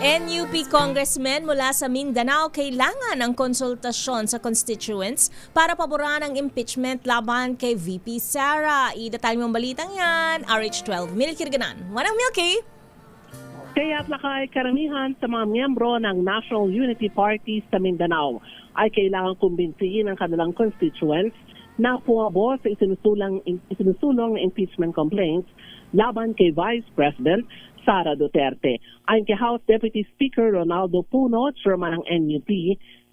NUP congressmen mula sa Mindanao kailangan ng konsultasyon sa constituents para paboran ang impeachment laban kay VP Sara. Idetalye mong balitang yan, RH12 Milky Ganan. Manang Milky! Kaya't lakay karamihan sa mga miyembro ng National Unity Party sa Mindanao ay kailangan kumbinsihin ang kanilang constituents na pumabor sa isinusulong impeachment complaints laban kay Vice President Sara Duterte. Ayon kay House Deputy Speaker Ronaldo Puno, chairman ng NUP,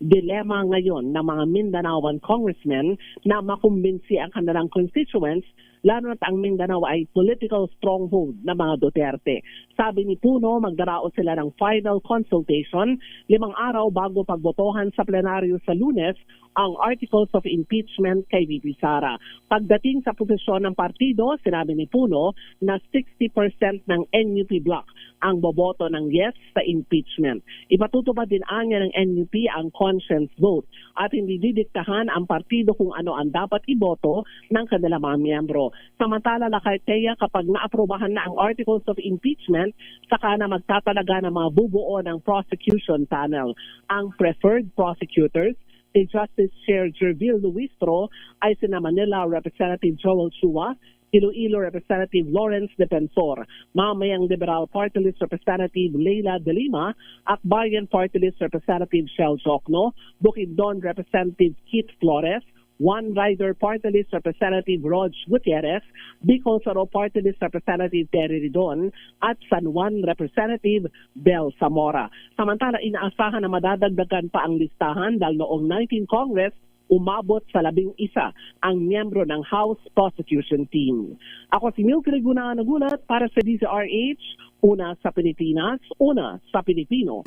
dilema ngayon ng mga Mindanaoan congressmen na makumbinsi ang kanilang constituents, lalo na't ang Mindanao ay political stronghold ng mga Duterte. Sabi ni Puno, magdaraos sila ng final consultation 5 araw bago pagbotohan sa plenaryo sa Lunes ang articles of impeachment kay VP Sara. Pagdating sa posisyon ng partido, sinabi ni Puno na 60% ng NUP bloc ang boboto ng yes sa impeachment. Ipatutupad din anya ng NUP ang conscience vote at hindi didiktahan ang partido kung ano ang dapat iboto ng kanilang mga miyembro. Samantala, Teya, kapag naaprobahan na ang articles of impeachment, saka na magtatalaga ng mga bubuo ng prosecution panel. Ang preferred prosecutors, si Justice Chair Jervil Luistro, ay sina Manila Representative Joel Chua, Iloilo Representative Lawrence Defensor, Mamayang Liberal Party List Representative Leila De Lima, Akbayan Party List Representative Shel Jokno, Bukidnon Representative Keith Flores, One Rider Party List Representative Rog Gutierrez, Bicol Saro Party List Representative Terry Ridon, at San Juan Representative Bel Zamora. Samantala, inaasahan na madadagdagan pa ang listahan dahil noong 19 Congress, umabot sa 11 ang miyembro ng House Prosecution Team. Ako si Milky Ganan nagulat para sa DZRH, una sa Pilipinas, una sa Pilipino.